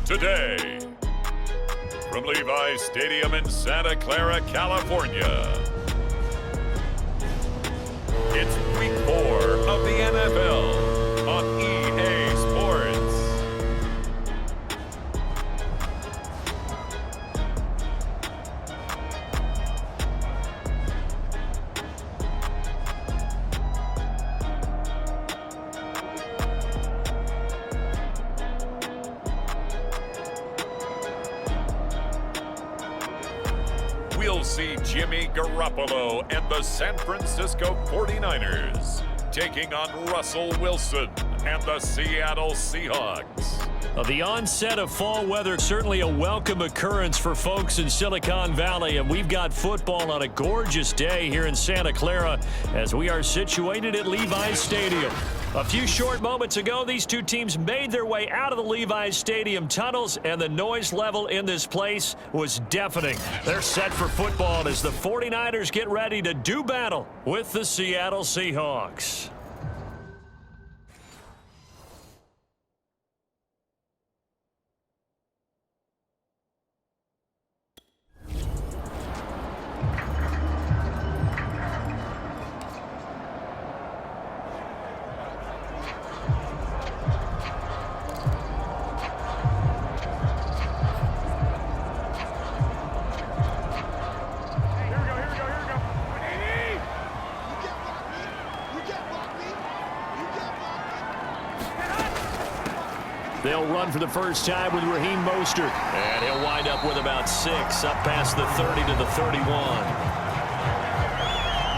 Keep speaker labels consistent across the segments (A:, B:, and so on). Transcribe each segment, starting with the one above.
A: today. From Levi's Stadium in Santa Clara, California, it's Week 4 of the NFL on EA Sports. We'll see Jimmy Garoppolo and the San Francisco 49ers taking on Russell Wilson and the Seattle Seahawks.
B: The onset of fall weather, certainly a welcome occurrence for folks in Silicon Valley, and we've got football on a gorgeous day here in Santa Clara as we are situated at Levi's Stadium. A few short moments ago, these two teams made their way out of the Levi's Stadium tunnels, and the noise level in this place was deafening. They're set for football as the 49ers get ready to do battle with the Seattle Seahawks. They'll run for the first time with Raheem Mostert. And he'll wind up with about 6, up past the 30 to the 31.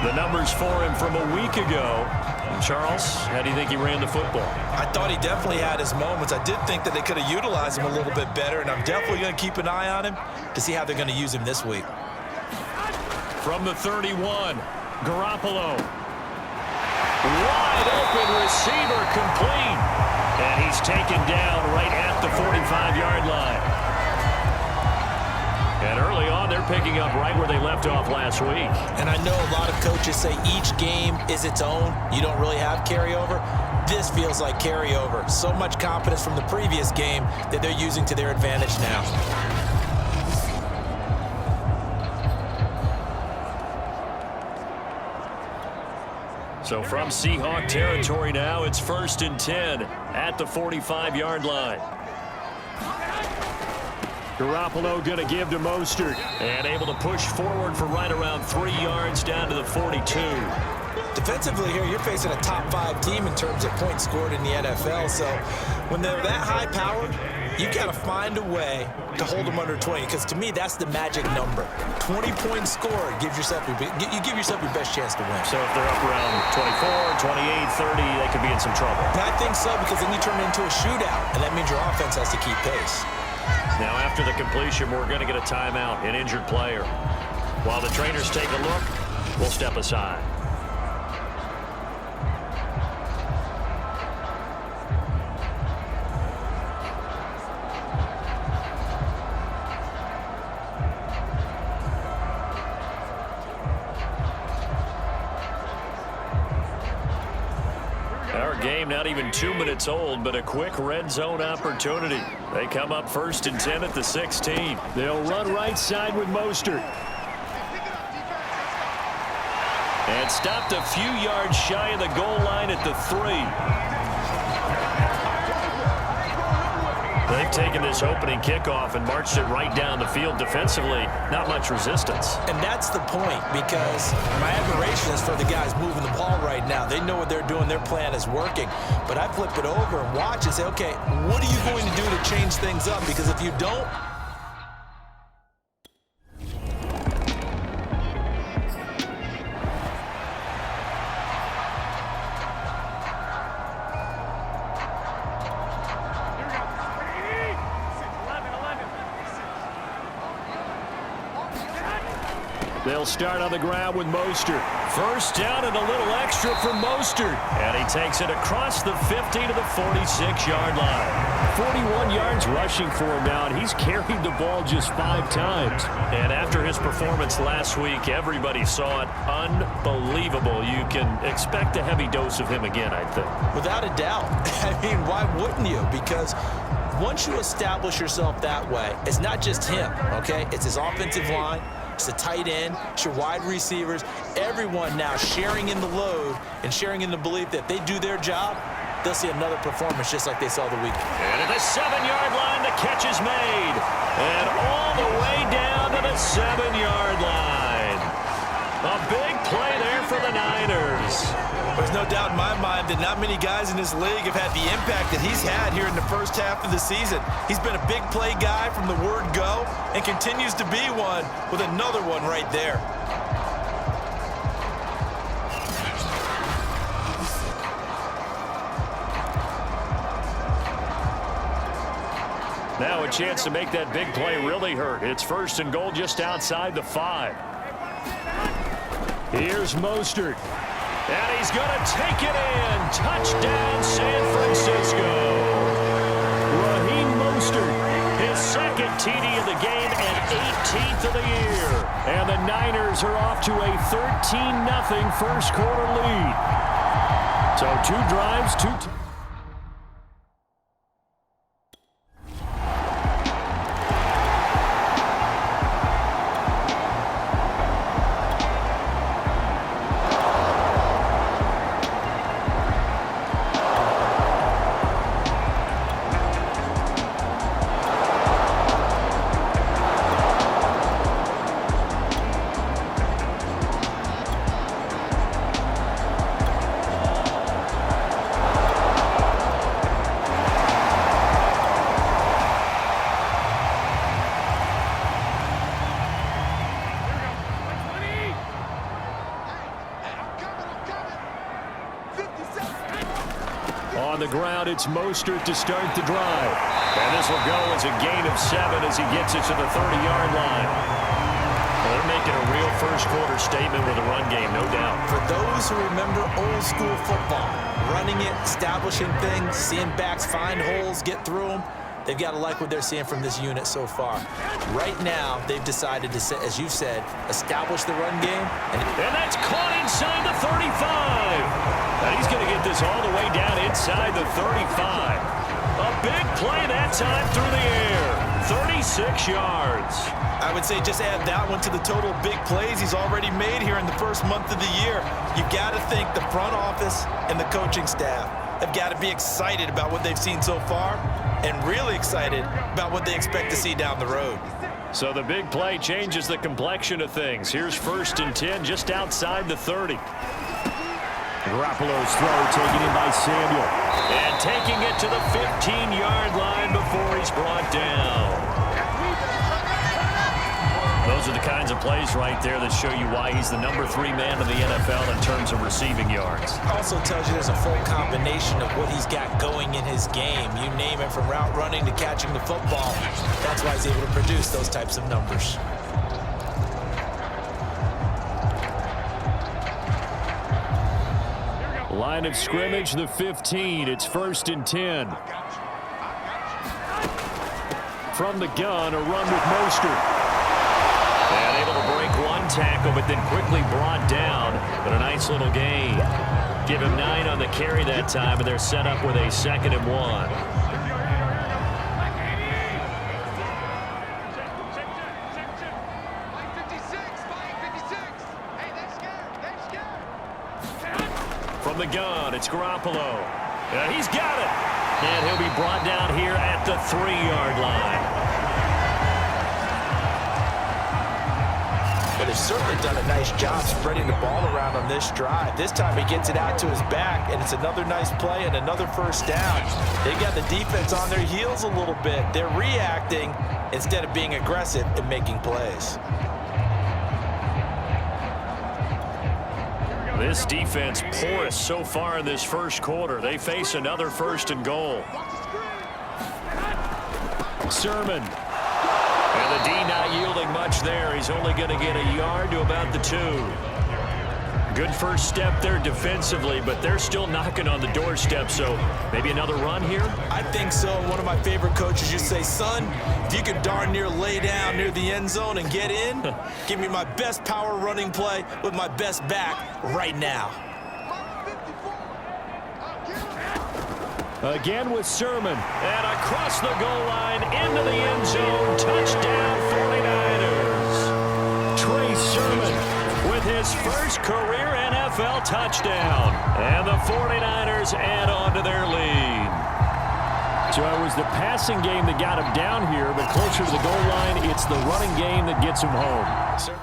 B: The numbers for him from a week ago. And Charles, how do you think he ran the football?
C: I thought he definitely had his moments. I did think that they could have utilized him a little bit better, and I'm definitely going to keep an eye on him to see how they're going to use him this week.
B: From the 31, Garoppolo. Wide open receiver, complete. And he's taken down right at the 45-yard line. And early on, they're picking up right where they left off last week.
C: And I know a lot of coaches say each game is its own. You don't really have carryover. This feels like carryover. So much confidence from the previous game that they're using to their advantage now.
B: So from Seahawk territory now, it's 1st and 10 at the 45-yard line. Garoppolo going to give to Mostert and able to push forward for right around 3 yards down to the 42.
C: Defensively here, you're facing a top 5 team in terms of points scored in the NFL. So when they're that high powered, you've got to find a way to hold them under 20, because to me, that's the magic number. 20 points scored gives yourself you give yourself your best chance to win.
B: So if they're up around 24, 28, 30, they could be in some trouble.
C: And I think so, because then you turn it into a shootout, and that means your offense has to keep pace.
B: Now after the completion, we're going to get a timeout, an injured player. While the trainers take a look, we'll step aside. Game not even 2 minutes old, but a quick red zone opportunity. They come up 1st and 10 at the 16. They'll run right side with Mostert. And stopped a few yards shy of the goal line at the 3. They've taken this opening kickoff and marched it right down the field defensively. Not much resistance.
C: And that's the point, because my admiration is for the guys moving the ball right now. They know what they're doing. Their plan is working. But I flip it over and watch and say, okay, what are you going to do to change things up? Because if you don't,
B: they'll start on the ground with Mostert. First down and a little extra for Mostert. And he takes it across the 50 to the 46-yard line. 41 yards rushing for him now, and he's carried the ball just 5 times. And after his performance last week, everybody saw it. Unbelievable. You can expect a heavy dose of him again, I think.
C: Without a doubt. I mean, why wouldn't you? Because once you establish yourself that way, it's not just him, okay? It's his offensive line, it's the tight end, it's your wide receivers, everyone now sharing in the load and sharing in the belief that they do their job, they'll see another performance just like they saw the weekend.
B: And at the 7-yard line, the catch is made. And all the way down to the 7-yard line. A big play there for the Niners.
C: There's no doubt in my mind that not many guys in this league have had the impact that he's had here in the first half of the season. He's been a big play guy from the word go and continues to be one with another one right there.
B: Now a chance to make that big play really hurt. It's 1st and goal just outside the 5. Here's Mostert. And he's going to take it in. Touchdown, San Francisco. Raheem Mostert, his 2nd TD of the game and 18th of the year. And the Niners are off to a 13-0 first quarter lead. So 2 drives, 2... On the ground, it's Mostert to start the drive. And this will go as a gain of 7 as he gets it to the 30-yard line. Well, they're making a real first quarter statement with a run game, no doubt.
C: For those who remember old school football, running it, establishing things, seeing backs find holes, get through them, they've got to like what they're seeing from this unit so far. Right now, they've decided to, as you said, establish the run game.
B: And that's caught inside the 35. And he's going to get this all the way down inside the 35. A big play that time through the air. 36 yards.
C: I would say just add that one to the total big plays he's already made here in the first month of the year. You've got to think the front office and the coaching staff have got to be excited about what they've seen so far and really excited about what they expect to see down the road.
B: So the big play changes the complexion of things. Here's 1st and 10 just outside the 30. Garoppolo's throw taken in by Samuel. And taking it to the 15-yard line before he's brought down. Those are the kinds of plays right there that show you why he's the number 3 man in the NFL in terms of receiving yards.
C: Also tells you there's a full combination of what he's got going in his game. You name it, from route running to catching the football. That's why he's able to produce those types of numbers.
B: Line of scrimmage, the 15. It's 1st and 10. From the gun, a run with Mostert. And able to break one tackle, but then quickly brought down. But a nice little gain. Give him 9 on the carry that time, and they're set up with a 2nd and 1. From the gun, it's Garoppolo. And he's got it. And he'll be brought down here at the 3-yard line.
C: But they've certainly done a nice job spreading the ball around on this drive. This time he gets it out to his back, and it's another nice play and another first down. They've got the defense on their heels a little bit. They're reacting instead of being aggressive and making plays.
B: This defense porous so far in this first quarter. They face another 1st and goal. Sermon. And the D not yielding much there. He's only going to get a yard to about the 2. Good first step there defensively, but they're still knocking on the doorstep, so maybe another run here?
C: I think so. One of my favorite coaches used to say, son, if you can darn near lay down near the end zone and get in, give me my best power running play with my best back right now.
B: Again with Sermon. And across the goal line into the end zone. Touchdown 49ers. Trey Sermon with his first career NFL touchdown. And the 49ers add on to their lead. So it was the passing game that got him down here, but closer to the goal line, it's the running game that gets him home.
C: Sir.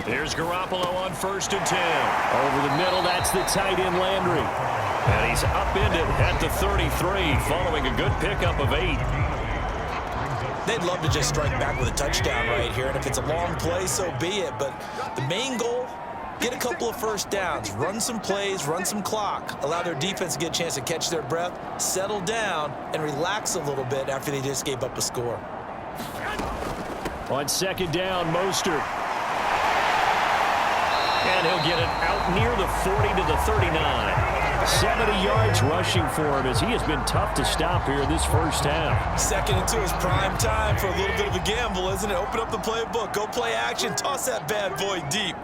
B: Here's Garoppolo on 1st and 10. Over the middle, that's the tight end Landry. And he's upended at the 33 following a good pickup of 8.
C: They'd love to just strike back with a touchdown right here, and if it's a long play, so be it. But the main goal, get a couple of first downs, run some plays, run some clock, allow their defense to get a chance to catch their breath, settle down, and relax a little bit after they just gave up a score.
B: On 2nd down, Mostert. And he'll get it out near the 40 to the 39. 70 yards rushing for him as he has been tough to stop here this first half.
C: 2nd and 2 is prime time for a little bit of a gamble, isn't it? Open up the playbook, go play action, toss that bad boy deep.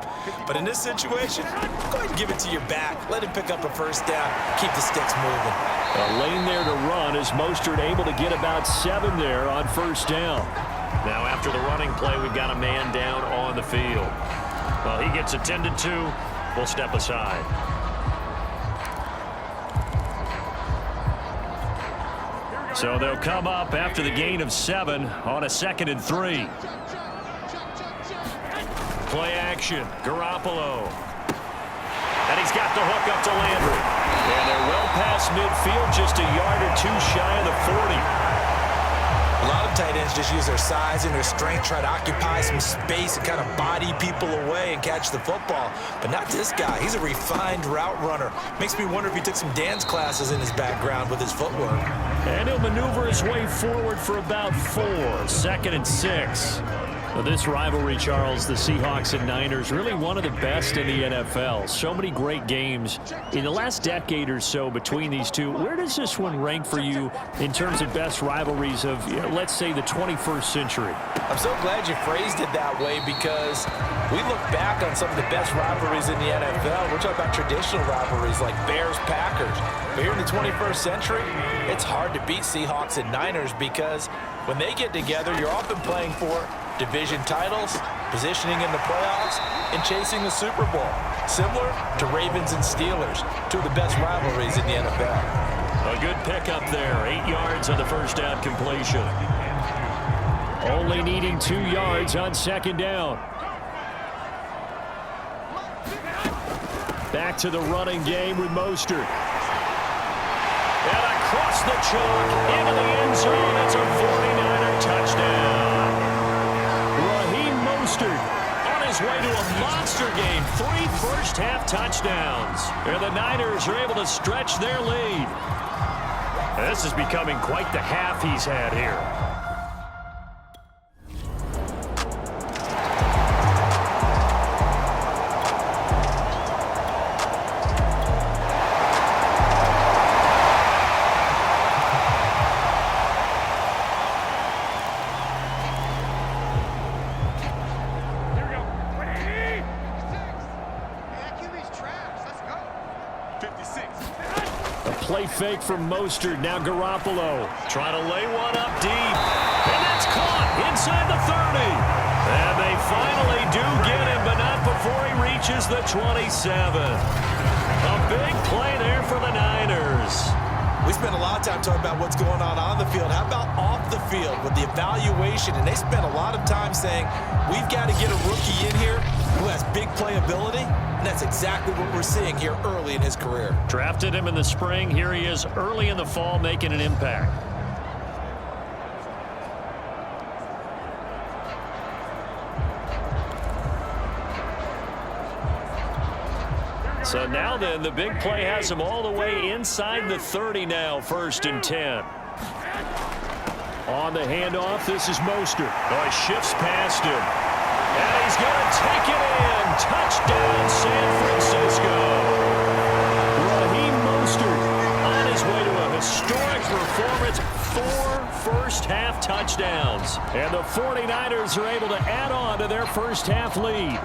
C: But in this situation, go ahead and give it to your back. Let him pick up a first down, keep the sticks moving.
B: A lane there to run as Mostert able to get about 7 there on 1st down. Now after the running play, we've got a man down on the field. Well, he gets attended to. We'll step aside. So they'll come up after the gain of 7 on a 2nd and 3. Play action. Garoppolo. And he's got the hook up to Landry. And they're well past midfield, just a yard or 2 shy of the 40.
C: A lot of tight ends just use their size and their strength, try to occupy some space and kind of body people away and catch the football. But not this guy. He's a refined route runner. Makes me wonder if he took some dance classes in his background with his footwork.
B: And he'll maneuver his way forward for about 4. 2nd and 6. Well, this rivalry, Charles, the Seahawks and Niners, really one of the best in the NFL. So many great games in the last decade or so between these two. Where does this one rank for you in terms of best rivalries of, let's say, the 21st century?
C: I'm so glad you phrased it that way because we look back on some of the best rivalries in the NFL. We're talking about traditional rivalries like Bears-Packers. But here in the 21st century, it's hard to beat Seahawks and Niners because when they get together, you're often playing for division titles, positioning in the playoffs, and chasing the Super Bowl. Similar to Ravens and Steelers, two of the best rivalries in the NFL.
B: A good pickup there. 8 yards on the first down completion. Only needing 2 yards on 2nd down. Back to the running game with Mostert. And across the chalk into the end zone. It's a 49er touchdown. On his way to a monster game, 3 first-half touchdowns. And the Niners are able to stretch their lead. This is becoming quite the half he's had here. Play fake from Mostert. Now Garoppolo trying to lay one up deep. And that's caught inside the 30. And they finally do get him, but not before he reaches the 27. A big play there for the Niners.
C: We spent a lot of time talking about what's going on the field. How about off the field with the evaluation? And they spent a lot of time saying, we've got to get a rookie in here who has big playability. And that's exactly what we're seeing here early in his career.
B: Drafted him in the spring. Here he is early in the fall making an impact. So now then, the big play has him all the way inside the 30 now, 1st and 10. On the handoff, this is Mostert. Oh, he shifts past him. And he's going to take it in. Touchdown, San Francisco. Raheem Mostert on his way to a historic performance. 4 first-half touchdowns. And the 49ers are able to add on to their first-half lead.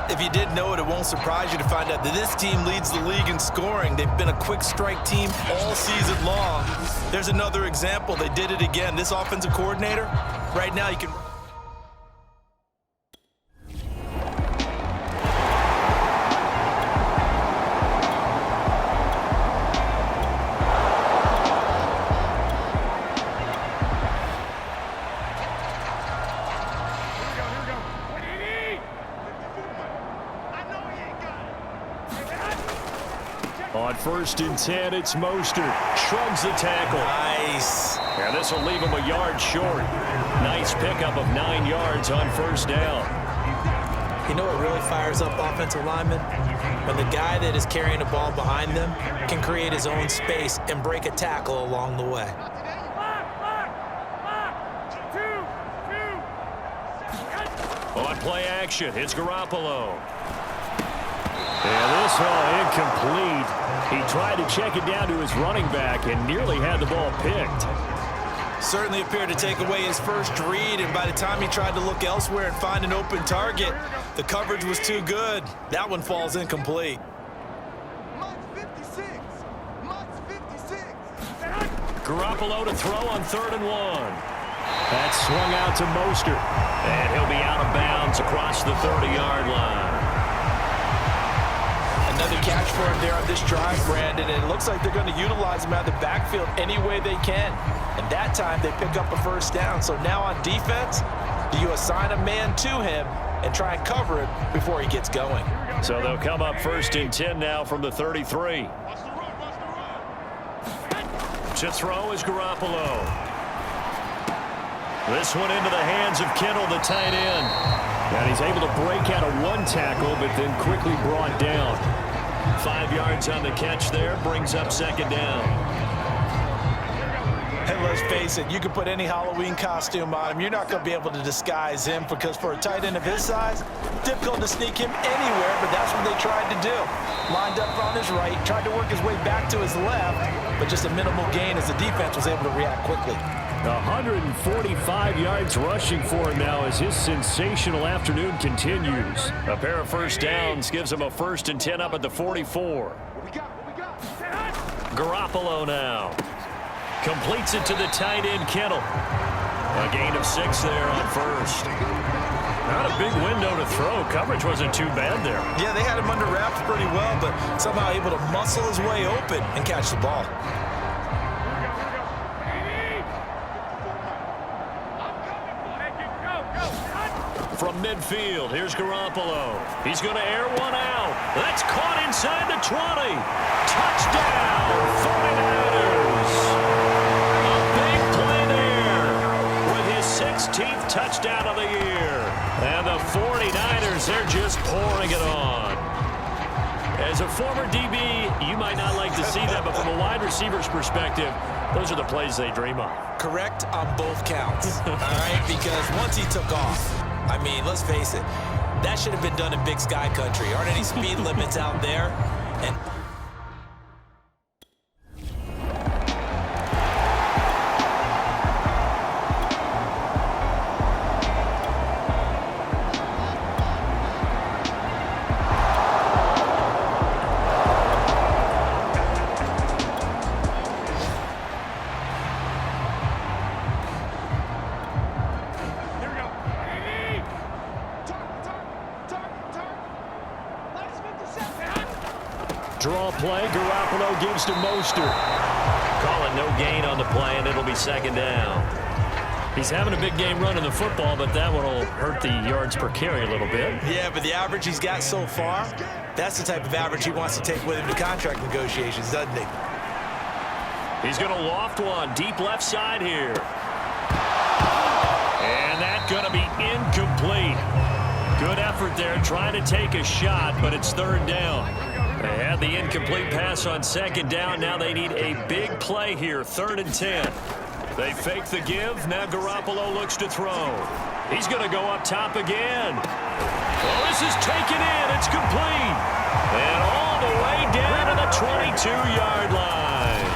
C: If you didn't know it, it won't surprise you to find out that this team leads the league in scoring. They've been a quick strike team all season long. There's another example. They did it again. This offensive coordinator, right now you can...
B: On 1st and 10, it's Mostert. Shrugs the tackle.
C: Nice.
B: And this will leave him a yard short. Nice pickup of 9 yards on 1st down.
C: You know what really fires up offensive linemen? When the guy that is carrying the ball behind them can create his own space and break a tackle along the way.
B: On play action, it's Garoppolo. And this one incomplete. He tried to check it down to his running back and nearly had the ball picked.
C: Certainly appeared to take away his first read, and by the time he tried to look elsewhere and find an open target, the coverage was too good. That one falls incomplete.
B: Garoppolo to throw on 3rd and 1. That swung out to Mostert. And he'll be out of bounds across the 30-yard line.
C: Another catch for him there on this drive, Brandon, and it looks like they're going to utilize him out of the backfield any way they can. And that time they pick up a 1st down. So now on defense, do you assign a man to him and try and cover it before he gets going?
B: So they'll come up 1st and 10 now from the 33. To throw is Garoppolo. This one into the hands of Kittle, the tight end. And he's able to break out of 1 tackle, but then quickly brought down. 5 yards on the catch there, brings up 2nd down.
C: And let's face it, you can put any Halloween costume on him. You're not going to be able to disguise him because for a tight end of his size, difficult to sneak him anywhere, but that's what they tried to do. Lined up on his right, tried to work his way back to his left, but just a minimal gain as the defense was able to react quickly.
B: 145 yards rushing for him now as his sensational afternoon continues. A pair of 1st downs gives him a 1st and 10 up at the 44. Garoppolo now. Completes it to the tight end, Kittle. A gain of 6 there on 1st. Not a big window to throw. Coverage wasn't too bad there.
C: Yeah, they had him under wraps pretty well, but somehow able to muscle his way open and catch the ball.
B: From midfield, here's Garoppolo. He's going to air one out. That's caught inside the 20. Touchdown, 49ers. A big play there with his 16th touchdown of the year. And the 49ers, they're just pouring it on. As a former DB, you might not like to see that, but from a wide receiver's perspective, those are the plays they dream of.
C: Correct on both counts, all right? Because once he took off, I mean, let's face it, that should have been done in Big Sky Country. Aren't any speed limits out there? And
B: Draw play, Garoppolo gives to Mostert. Call it no gain on the play, and it'll be 2nd down. He's having a big game running the football, but that one will hurt the yards per carry a little bit.
C: yeah, but the average he's got so far, that's the type of average he wants to take with him to contract negotiations, doesn't he?
B: He's going to loft one deep left side here. And that's going to be incomplete. Good effort there, trying to take a shot, but it's 3rd down. They had the incomplete pass on second down. Now they need a big play here, 3rd and 10. They fake the give. Now Garoppolo looks to throw. He's going to go up top again. Well, this is taken in. It's complete. And all the way down to the 22-yard line.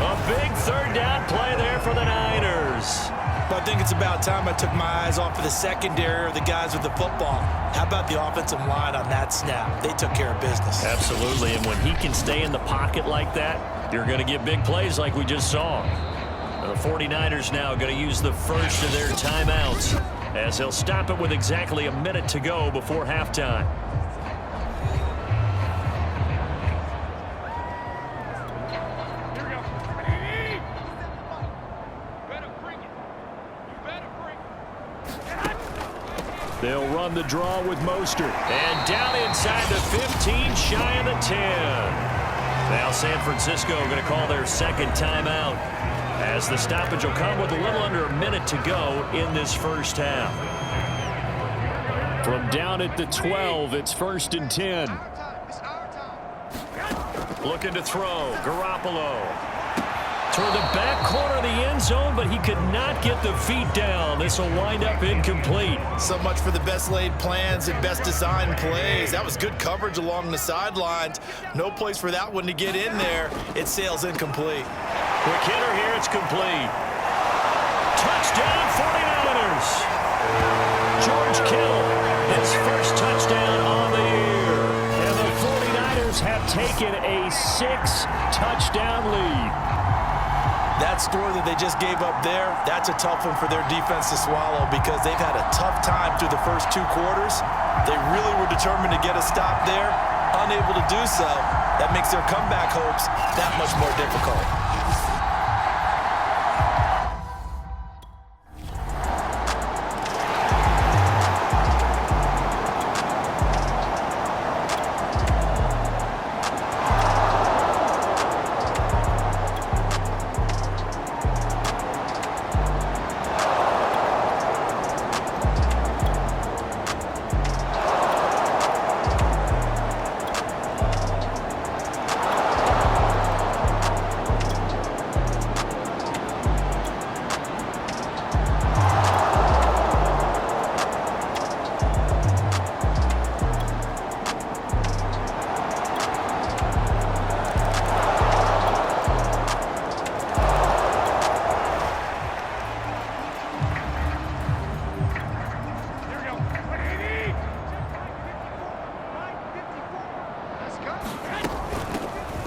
B: A big 3rd down play there for the Niners.
C: But I think it's about time I took my eyes off of the secondary or the guys with the football. How about the offensive line on that snap? They took care of business.
B: Absolutely, and when he can stay in the pocket like that, you're going to get big plays like we just saw. The 49ers now going to use the first of their timeouts as they'll stop it with exactly a minute to go before halftime. They'll run the draw with Mostert. And down inside the 15, shy of the 10. Now San Francisco going to call their second timeout, as the stoppage will come with a little under a minute to go in this first half. From down at the 12, it's 1st and 10. Looking to throw, Garoppolo. Toward the back corner of the end zone, but he could not get the feet down. This will wind up incomplete.
C: So much for the best laid plans and best designed plays. That was good coverage along the sidelines. No place for that one to get in there. It sails incomplete.
B: Quick hitter here, it's complete. Touchdown, 49ers. George Kittle, his first touchdown on the year. And the 49ers have taken a 6-touchdown lead.
C: That score that they just gave up there, that's a tough one for their defense to swallow because they've had a tough time through the first 2 quarters. They really were determined to get a stop there, unable to do so. That makes their comeback hopes that much more difficult.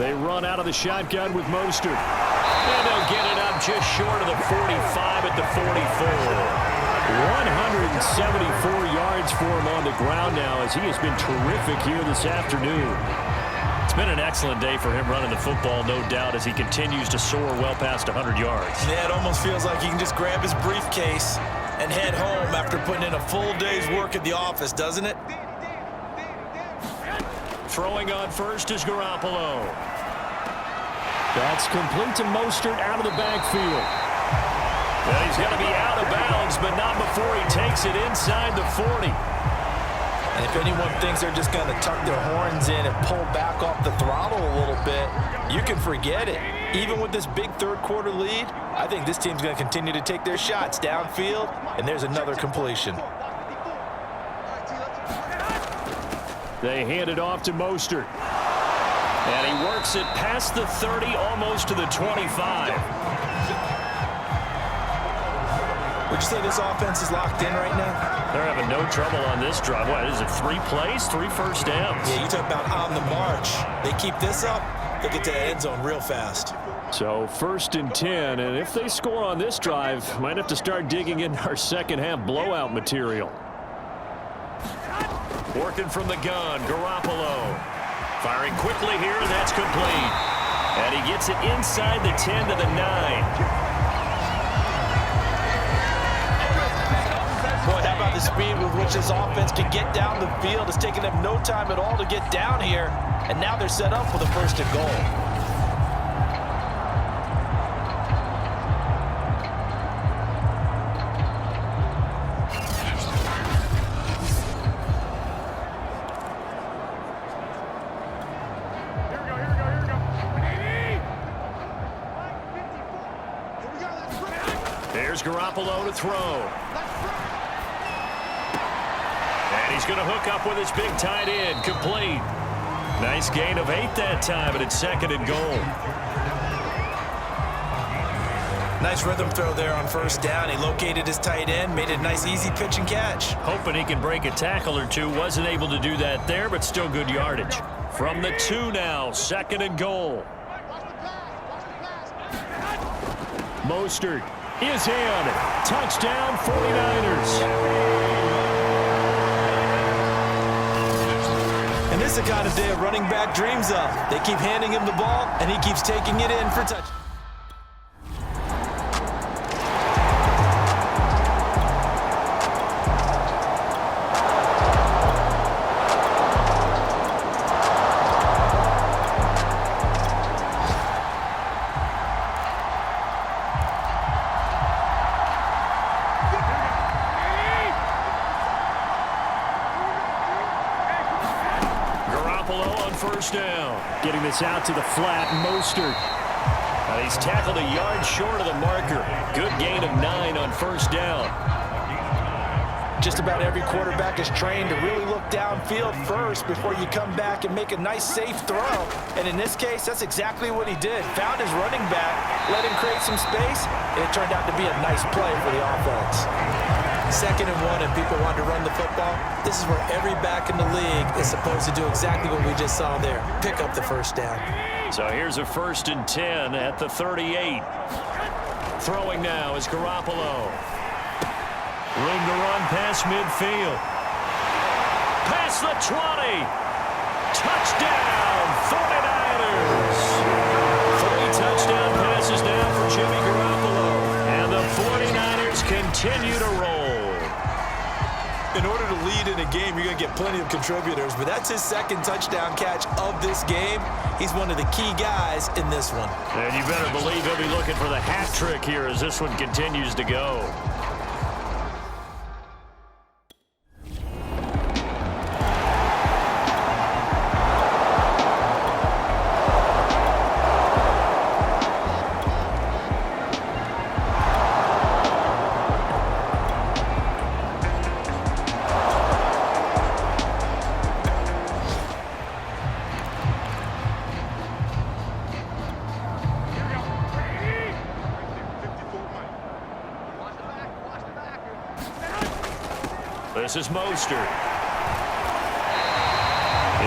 B: They run out of the shotgun with Mostert. And they'll get it up just short of the 45 at the 44. 174 yards for him on the ground now, as he has been terrific here this afternoon. It's been an excellent day for him running the football, no doubt, as he continues to soar well past 100 yards.
C: Yeah, it almost feels like he can just grab his briefcase and head home after putting in a full day's work at the office, doesn't it?
B: Throwing on first is Garoppolo. That's complete to Mostert out of the backfield. Well, he's going to be out of bounds, but not before he takes it inside the 40.
C: And if anyone thinks they're just going to tuck their horns in and pull back off the throttle a little bit, you can forget it. Even with this big third-quarter lead, I think this team's going to continue to take their shots downfield, and there's another completion.
B: They hand it off to Mostert. And he works it past the 30, almost to the 25.
C: Would you say this offense is locked in right now?
B: They're having no trouble on this drive. What is it, 3 plays, 3 first downs?
C: Yeah, you talk about on the march. They keep this up, they'll get to the end zone real fast.
B: So 1st and 10, and if they score on this drive, might have to start digging in our second half blowout material. Working from the gun, Garoppolo. Firing quickly here, and that's complete. And he gets it inside the 10 to the 9.
C: Boy, how about the speed with which this offense can get down the field? It's taking them no time at all to get down here, and now they're set up for the 1st and goal.
B: Here's Garoppolo to throw. And he's going to hook up with his big tight end. Complete. Nice gain of 8 that time, but it's 2nd and goal.
C: Nice rhythm throw there on 1st down. He located his tight end, made it a nice easy pitch and catch.
B: Hoping he can break a tackle or two. Wasn't able to do that there, but still good yardage. From the 2 now, 2nd and goal. Mostert is in. Touchdown, 49ers.
C: And this is the kind of day a running back dreams of. They keep handing him the ball, and he keeps taking it in for touch.
B: On 1st down. Getting this out to the flat, Mostert. He's tackled a yard short of the marker. Good gain of 9 on 1st down.
C: Just about every quarterback is trained to really look downfield first before you come back and make a nice, safe throw. And in this case, that's exactly what he did. Found his running back, let him create some space, and it turned out to be a nice play for the offense. 2nd and 1, and people want to run the football. This is where every back in the league is supposed to do exactly what we just saw there. Pick up the 1st down.
B: So here's a 1st and 10 at the 38. Throwing now is Garoppolo. Room to run past midfield. Past the 20. Touchdown, 49ers. 3 touchdown passes now for Jimmy Garoppolo. And the 49ers continue to roll.
C: In order to lead in a game, you're going to get plenty of contributors, but that's his 2nd touchdown catch of this game. He's one of the key guys in this one.
B: And you better believe he'll be looking for the hat trick here as this one continues to go. This is Mostert.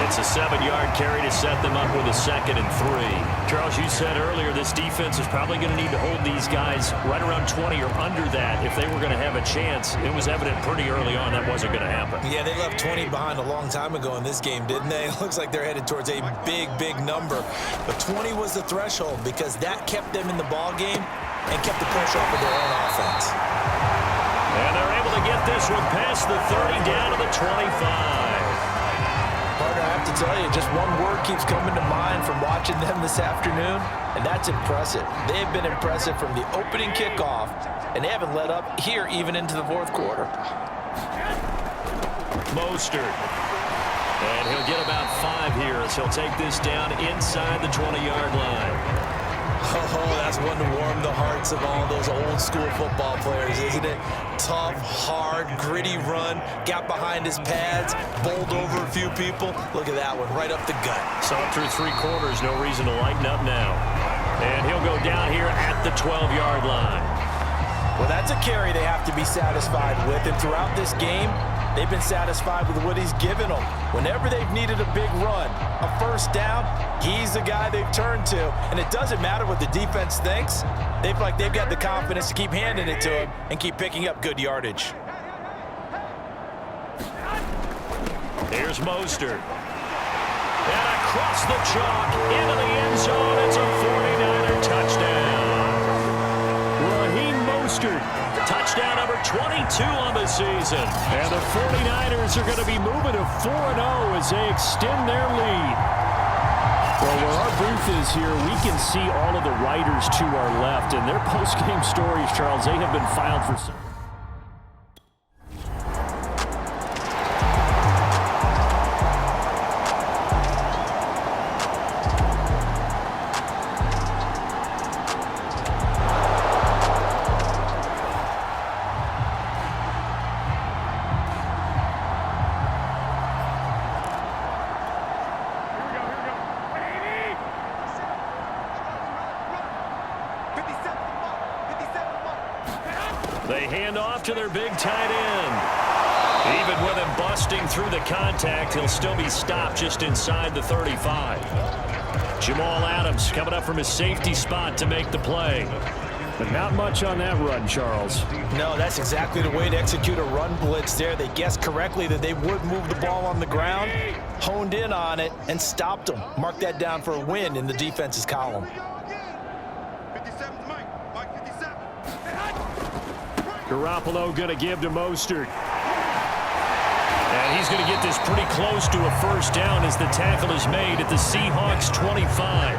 B: It's a 7-yard carry to set them up with a 2nd and 3. Charles, you said earlier this defense is probably going to need to hold these guys right around 20 or under that if they were going to have a chance. It was evident pretty early on that wasn't going to happen.
C: Yeah, they left 20 behind a long time ago in this game, didn't they? It looks like they're headed towards a big, big number. But 20 was the threshold because that kept them in the ball game and kept the pressure off of their own offense.
B: And they're able to get this one past the 30 down to the 25.
C: Partner, I have to tell you, just one word keeps coming to mind from watching them this afternoon, and that's impressive. They've been impressive from the opening kickoff, and they haven't let up here even into the 4th quarter.
B: Mostert. And he'll get about 5 here as he'll take this down inside the 20-yard line.
C: Oh, that's one to warm the hearts of all those old school football players, isn't it? Tough, hard, gritty run, got behind his pads, bowled over a few people. Look at that one, right up the gut.
B: Saw it through 3 quarters, no reason to lighten up now. And he'll go down here at the 12-yard line.
C: Well, that's a carry they have to be satisfied with, and throughout this game, they've been satisfied with what he's given them. Whenever they've needed a big run, a 1st down, he's the guy they've turned to. And it doesn't matter what the defense thinks. They feel like they've got the confidence to keep handing it to him and keep picking up good yardage.
B: Here's Mostert. And across the chalk into the end zone. It's a 49er touchdown. Raheem Mostert. Touchdown number 22 on the season. And the 49ers are going to be moving to 4-0 as they extend their lead. Well, where our booth is here, we can see all of the writers to our left. And their post-game stories, Charles, they have been filed for some. handoff to their big tight end. Even with him busting through the contact, he'll still be stopped just inside the 35. Jamal Adams coming up from his safety spot to make the play. But not much on that run, Charles.
C: No, that's exactly the way to execute a run blitz there. They guessed correctly that they would move the ball on the ground, honed in on it, and stopped them. Mark that down for a win in the defense's column.
B: Garoppolo going to give to Mostert. And he's going to get this pretty close to a first down as the tackle is made at the Seahawks 25.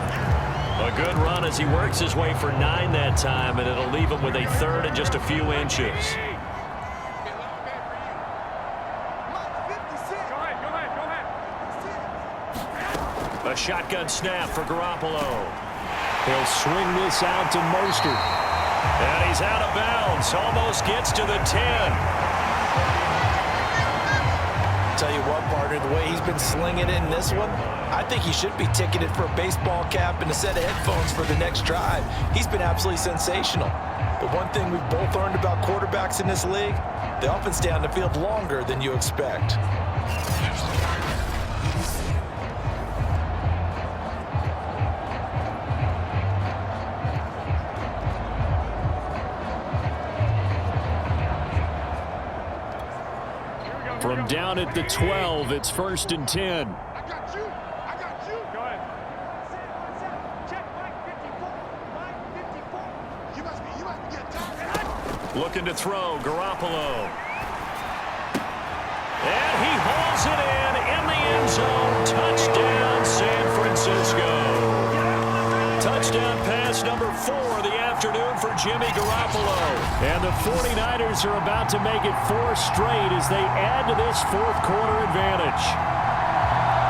B: A good run as he works his way for 9 that time, and it'll leave him with a third and just a few inches. A shotgun snap for Garoppolo. He'll swing this out to Mostert. And he's out of bounds. Almost gets to the 10.
C: Tell you what, partner, the way he's been slinging it in this one, I think he should be ticketed for a baseball cap and a set of headphones for the next drive. He's been absolutely sensational. But one thing we've both learned about quarterbacks in this league, they often stay on the field longer than you expect.
B: From down at the 12, it's 1st and 10.
D: I got you. Go ahead. Check Mike 54. Mike 54. You must be getting tired.
B: Looking to throw, Garoppolo. And he hauls it in the end zone. Touchdown, San Francisco. Touchdown pass number 4 of the afternoon for Jimmy Garoppolo. And the 49ers are about to make it 4 straight as they add to this fourth quarter advantage.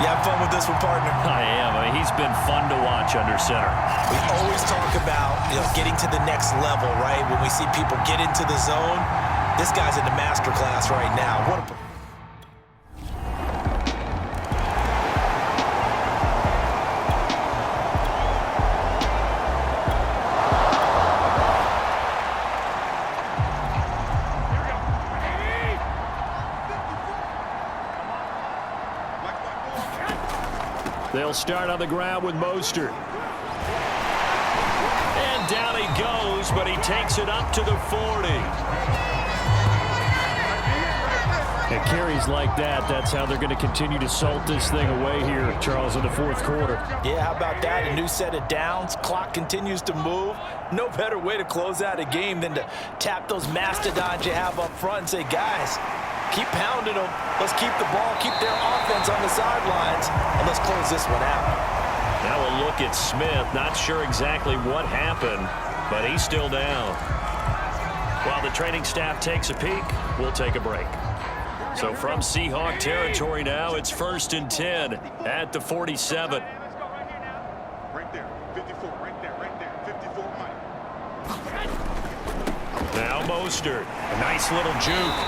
C: You have fun with this one, partner?
B: I am. I mean, he's been fun to watch under center.
C: We always talk about, getting to the next level, right? When we see people get into the zone, this guy's in the master class right now. What a
B: They'll start on the ground with Mostert. And down he goes, but he takes it up to the 40. And carries like that, that's how they're going to continue to salt this thing away here, Charles, in the fourth quarter.
C: Yeah, how about that? A new set of downs. Clock continues to move. No better way to close out a game than to tap those mastodons you have up front and say, guys, keep pounding them. Let's keep the ball, keep their offense on the sidelines, and let's close this one out.
B: Now we'll look at Smith. Not sure exactly what happened, but he's still down. While the training staff takes a peek, we'll take a break. So from Seahawk territory now, it's 1st and 10 at the 47.
D: Right there. 54. Right there. 54, Mike.
B: Now Mostert. A nice little juke.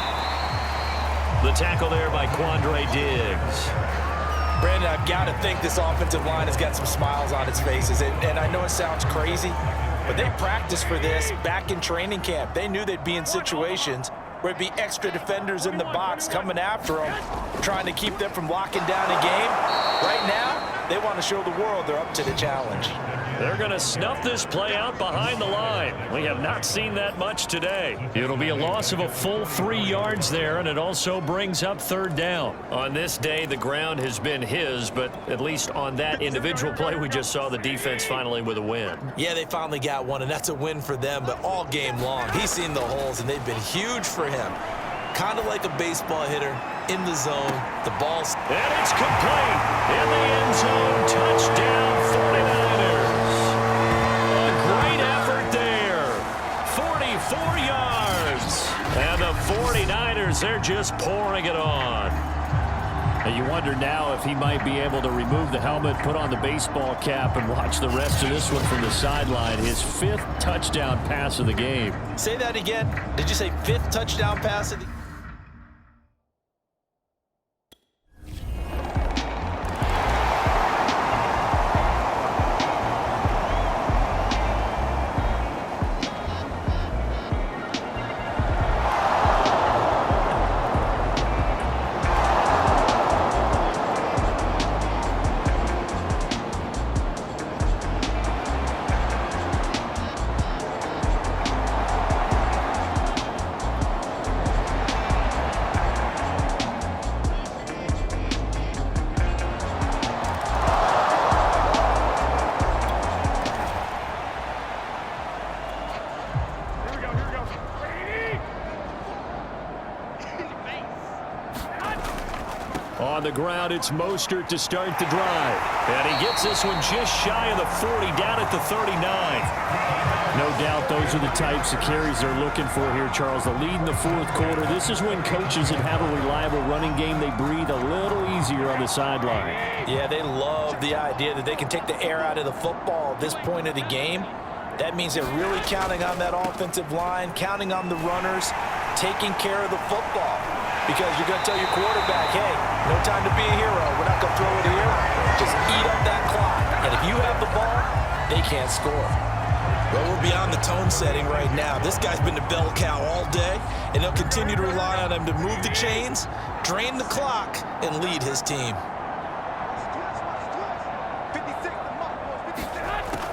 B: The tackle there by Quandre Diggs.
C: Brandon, I've got to think this offensive line has got some smiles on its faces. And I know it sounds crazy, but they practiced for this back in training camp. They knew they'd be in situations where it'd be extra defenders in the box coming after them, trying to keep them from locking down a game. Right now, they want to show the world they're up to the challenge.
B: They're going to snuff this play out behind the line. We have not seen that much today. It'll be a loss of a full 3 yards there, and it also brings up 3rd down. On this day, the ground has been his, but at least on that individual play, we just saw the defense finally with a win.
C: Yeah, they finally got one, and that's a win for them, but all game long, he's seen the holes, and they've been huge for him. Kind of like a baseball hitter in the zone. The ball's...
B: And it's complete. In the end zone. Touchdown, 49ers. A great effort there. 44 yards. And the 49ers, they're just pouring it on. And you wonder now if he might be able to remove the helmet, put on the baseball cap, and watch the rest of this one from the sideline. His 5th touchdown pass of the game.
C: Say that again. Did you say 5th touchdown pass of the...
B: On the ground, it's Mostert to start the drive. And he gets this one just shy of the 40, down at the 39. No doubt those are the types of carries they're looking for here, Charles. The lead in the fourth quarter. This is when coaches that have a reliable running game, they breathe a little easier on the sideline.
C: Yeah, they love the idea that they can take the air out of the football at this point of the game. That means they're really counting on that offensive line, counting on the runners, taking care of the football. Because you're going to tell your quarterback, hey, no time to be a hero. We're not going to throw it here. Just eat up that clock. And if you have the ball, they can't score. Well, we're beyond the tone setting right now. This guy's been the bell cow all day, and they'll continue to rely on him to move the chains, drain the clock, and lead his team.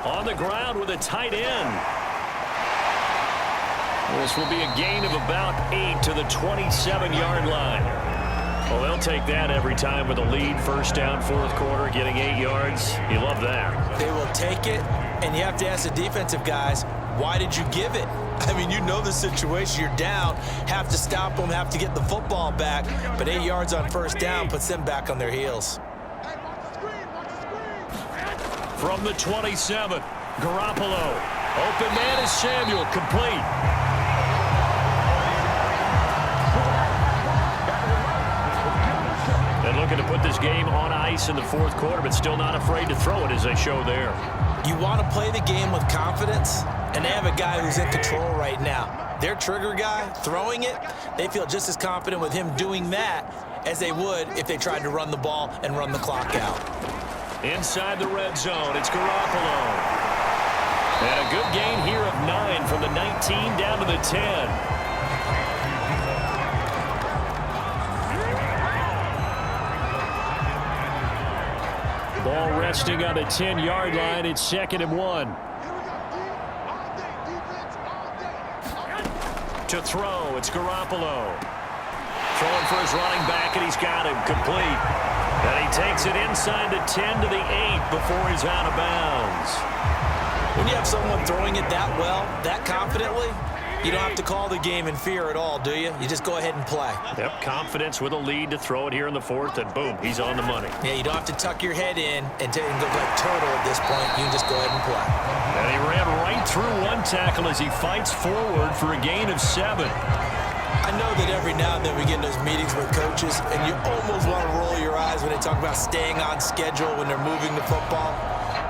B: On the ground with a tight end. This will be a gain of about 8 to the 27-yard line. Well, they'll take that every time with a lead. First down, fourth quarter, getting 8 yards. You love that.
C: They will take it, and you have to ask the defensive guys, why did you give it? I mean, you know the situation. You're down, have to stop them, have to get the football back. But 8 yards on first down puts them back on their heels.
B: From the 27, Garoppolo. Open man is Samuel, complete. And looking to put this game on ice in the fourth quarter, but still not afraid to throw it as they show there.
C: You want to play the game with confidence, and they have a guy who's in control right now. Their trigger guy, throwing it, they feel just as confident with him doing that as they would if they tried to run the ball and run the clock out.
B: Inside the red zone, it's Garoppolo. And a good gain here of 9 from the 19 down to the 10. Ball resting on the 10-yard line. It's 2nd and 1. To throw, it's Garoppolo. Throwing for his running back, and he's got him complete. And he takes it inside the 10 to the 8 before he's out of bounds.
C: When you have someone throwing it that well, that confidently, you don't have to call the game in fear at all, do you? You just go ahead and play.
B: Yep, confidence with a lead to throw it here in the fourth, and boom, he's on the money.
C: Yeah, you don't have to tuck your head in and go like turtle at this point. You can just go ahead and play.
B: And he ran right through one tackle as he fights forward for a gain of 7.
C: I know that every now and then we get in those meetings with coaches, and you almost want to roll your eyes when they talk about staying on schedule when they're moving the football.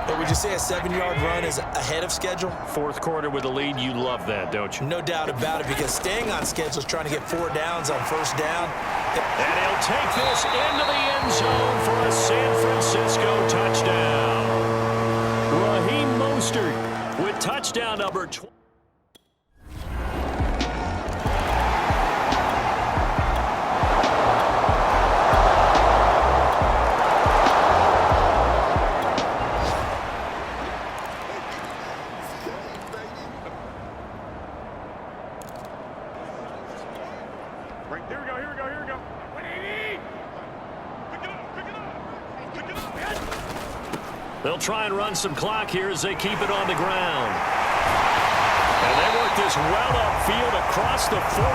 C: But would you say a 7-yard run is ahead of schedule?
B: Fourth quarter with a lead, you love that, don't you?
C: No doubt about it, because staying on schedule is trying to get 4 downs on first down.
B: And he'll take this into the end zone for a San Francisco touchdown. Raheem Mostert with touchdown number 20. They'll try and run some clock here as they keep it on the ground. And they work this well upfield across the 45.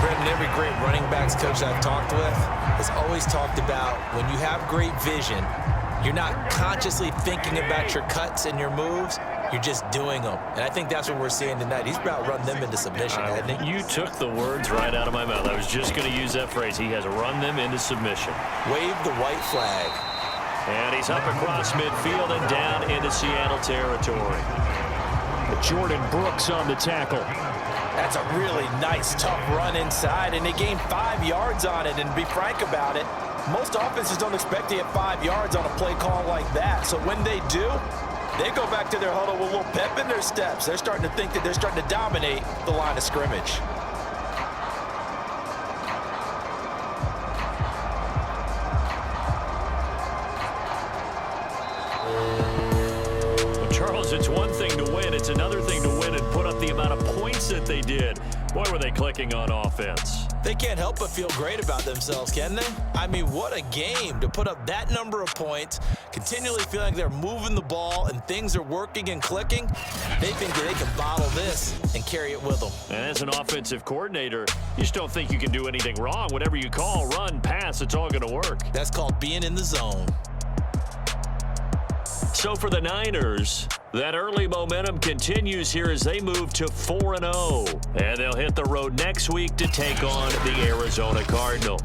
C: Brendan, every great running backs coach I've talked with has always talked about when you have great vision, you're not consciously thinking about your cuts and your moves. You're just doing them. And I think that's what we're seeing tonight. He's about run them into submission, hasn't he?
B: You took the words right out of my mouth. I was just going to use that phrase. He has run them into submission.
C: Wave the white flag.
B: And he's up across midfield and down into Seattle territory. Jordan Brooks on the tackle.
C: That's a really nice, tough run inside, and they gained 5 yards on it. And to be frank about it, most offenses don't expect to get 5 yards on a play call like that. So when they do, they go back to their huddle with a little pep in their steps. They're starting to think that they're starting to dominate the line of scrimmage.
B: Well, Charles, it's one thing to win. It's another thing to win and put up the amount of points that they did. Boy, were they clicking on offense.
C: They can't help but feel great about themselves, can they? I mean, what a game to put up that number of points, continually feeling like they're moving the ball and things are working and clicking. They think that they can bottle this and carry it with them.
B: And as an offensive coordinator, you just don't think you can do anything wrong. Whatever you call, run, pass, it's all going to work.
C: That's called being in the zone.
B: So for the Niners, that early momentum continues here as they move to 4-0. And they'll hit the road next week to take on the Arizona Cardinals.